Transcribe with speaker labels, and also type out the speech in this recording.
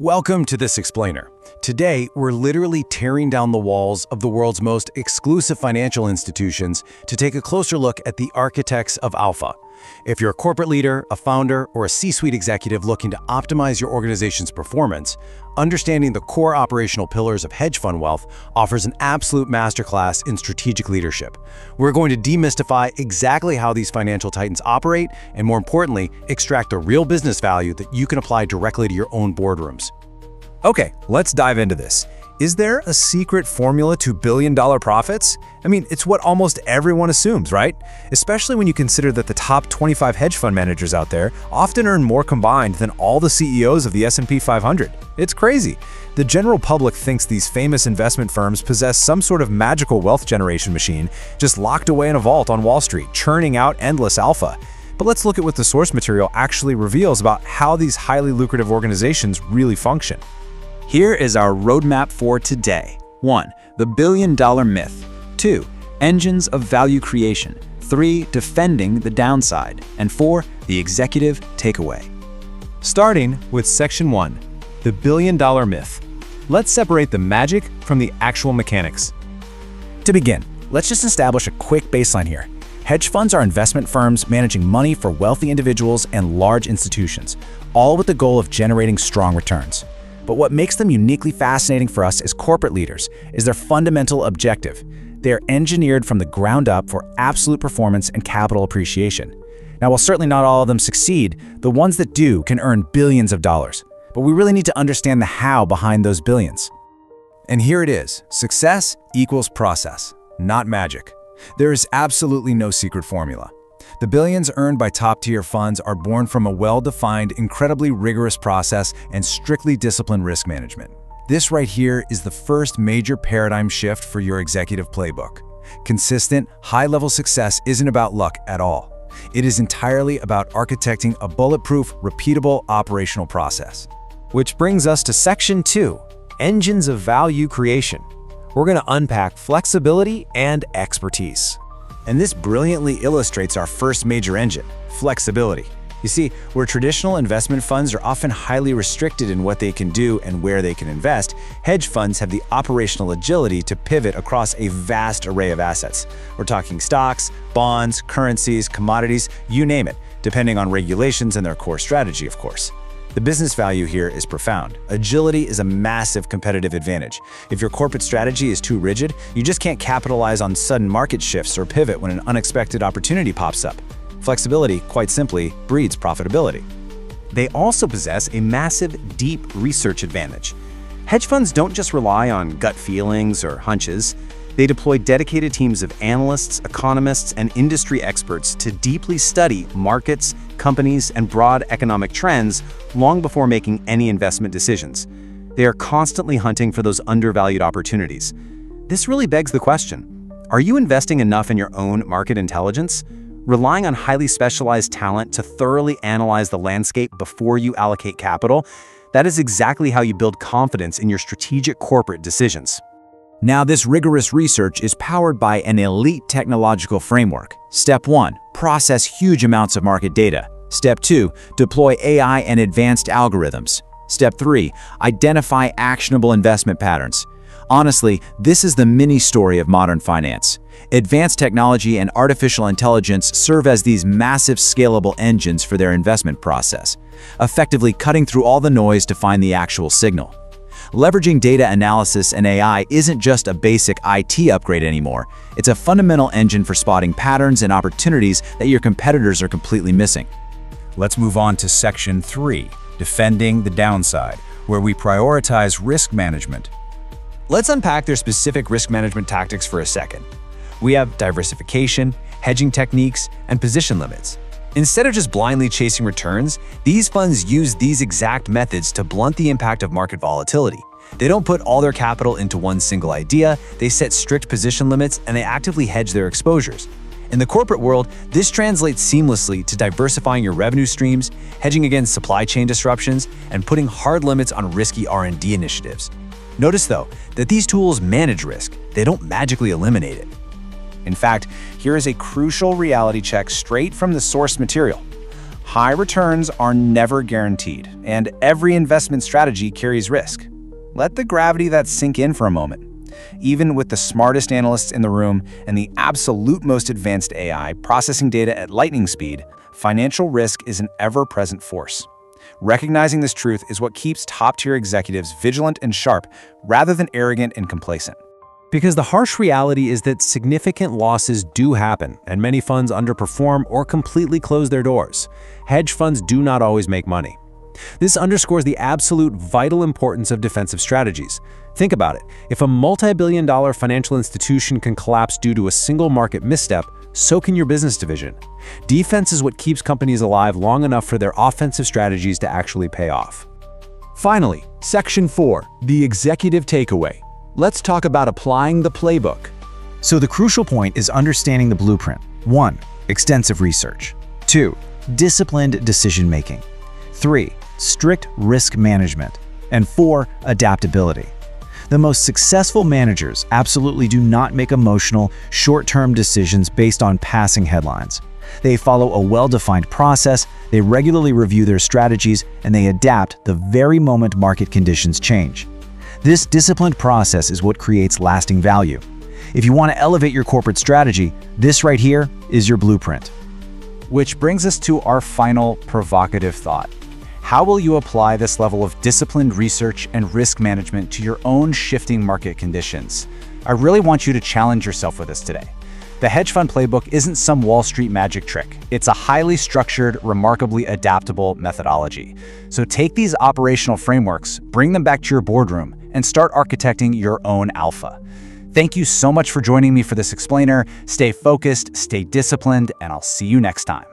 Speaker 1: Welcome to This Explainer. Today, we're literally tearing down the walls of the world's most exclusive financial institutions to take a closer look at the architects of alpha. If you're a corporate leader, a founder, or a C-suite executive looking to optimize your organization's performance, understanding the core operational pillars of hedge fund wealth offers an absolute masterclass in strategic leadership. We're going to demystify exactly how these financial titans operate and, more importantly, extract the real business value that you can apply directly to your own boardrooms.
Speaker 2: Okay, let's dive into this. Is there a secret formula to billion-dollar profits? I mean, it's what almost everyone assumes, right? Especially when you consider that the top 25 hedge fund managers out there often earn more combined than all the CEOs of the S&P 500. It's crazy. The general public thinks these famous investment firms possess some sort of magical wealth generation machine just locked away in a vault on Wall Street, churning out endless alpha. But let's look at what the source material actually reveals about how these highly lucrative organizations really function.
Speaker 3: Here is our roadmap for today. 1. The billion-dollar myth. 2. Engines of value creation. 3. Defending the downside. And 4. The executive takeaway.
Speaker 2: Starting with Section 1, the billion-dollar myth. Let's separate the magic from the actual mechanics.
Speaker 4: To begin, let's just establish a quick baseline here. Hedge funds are investment firms managing money for wealthy individuals and large institutions, all with the goal of generating strong returns. But what makes them uniquely fascinating for us as corporate leaders is their fundamental objective. They are engineered from the ground up for absolute performance and capital appreciation. Now, while certainly not all of them succeed, the ones that do can earn billions of dollars. But we really need to understand the how behind those billions.
Speaker 1: And here it is. Success equals process, not magic. There is absolutely no secret formula. The billions earned by top-tier funds are born from a well-defined, incredibly rigorous process and strictly disciplined risk management. This right here is the first major paradigm shift for your executive playbook. Consistent, high-level success isn't about luck at all. It is entirely about architecting a bulletproof, repeatable operational process.
Speaker 2: Which brings us to Section 2, engines of value creation. We're going to unpack flexibility and expertise.
Speaker 4: And this brilliantly illustrates our first major engine, flexibility. You see, where traditional investment funds are often highly restricted in what they can do and where they can invest, hedge funds have the operational agility to pivot across a vast array of assets. We're talking stocks, bonds, currencies, commodities, you name it, depending on regulations and their core strategy, of course. The business value here is profound. Agility is a massive competitive advantage. If your corporate strategy is too rigid, you just can't capitalize on sudden market shifts or pivot when an unexpected opportunity pops up. Flexibility, quite simply, breeds profitability. They also possess a massive, deep research advantage. Hedge funds don't just rely on gut feelings or hunches. They deploy dedicated teams of analysts, economists, and industry experts to deeply study markets, companies, and broad economic trends long before making any investment decisions. They are constantly hunting for those undervalued opportunities. This really begs the question, are you investing enough in your own market intelligence? Relying on highly specialized talent to thoroughly analyze the landscape before you allocate capital? That is exactly how you build confidence in your strategic corporate decisions. Now, this rigorous research is powered by an elite technological framework. Step 1, process huge amounts of market data. Step 2, deploy AI and advanced algorithms. Step 3, identify actionable investment patterns. Honestly, this is the mini story of modern finance. Advanced technology and artificial intelligence serve as these massive scalable engines for their investment process, effectively cutting through all the noise to find the actual signal. Leveraging data analysis and AI isn't just a basic IT upgrade anymore. It's a fundamental engine for spotting patterns and opportunities that your competitors are completely missing.
Speaker 1: Let's move on to Section 3, defending the downside, where we prioritize risk management.
Speaker 2: Let's unpack their specific risk management tactics for a second. We have diversification, hedging techniques, and position limits. Instead of just blindly chasing returns, these funds use these exact methods to blunt the impact of market volatility. They don't put all their capital into one single idea, they set strict position limits, and they actively hedge their exposures. In the corporate world, this translates seamlessly to diversifying your revenue streams, hedging against supply chain disruptions, and putting hard limits on risky R&D initiatives. Notice, though, that these tools manage risk. They don't magically eliminate it. In fact, here is a crucial reality check straight from the source material. High returns are never guaranteed, and every investment strategy carries risk. Let the gravity of that sink in for a moment. Even with the smartest analysts in the room and the absolute most advanced AI processing data at lightning speed, financial risk is an ever-present force. Recognizing this truth is what keeps top-tier executives vigilant and sharp rather than arrogant and complacent.
Speaker 1: Because the harsh reality is that significant losses do happen, and many funds underperform or completely close their doors. Hedge funds do not always make money. This underscores the absolute vital importance of defensive strategies. Think about it. If a multi-billion-dollar financial institution can collapse due to a single market misstep, so can your business division. Defense is what keeps companies alive long enough for their offensive strategies to actually pay off.
Speaker 3: Finally, Section 4, the executive takeaway. Let's talk about applying the playbook.
Speaker 4: So the crucial point is understanding the blueprint. 1. Extensive research. 2. Disciplined decision-making. 3. Strict risk management. And 4. Adaptability. The most successful managers absolutely do not make emotional, short-term decisions based on passing headlines. They follow a well-defined process, they regularly review their strategies, and they adapt the very moment market conditions change. This disciplined process is what creates lasting value. If you want to elevate your corporate strategy, this right here is your blueprint.
Speaker 2: Which brings us to our final provocative thought. How will you apply this level of disciplined research and risk management to your own shifting market conditions? I really want you to challenge yourself with this today. The hedge fund playbook isn't some Wall Street magic trick. It's a highly structured, remarkably adaptable methodology. So take these operational frameworks, bring them back to your boardroom, and start architecting your own alpha. Thank you so much for joining me for this explainer. Stay focused, stay disciplined, and I'll see you next time.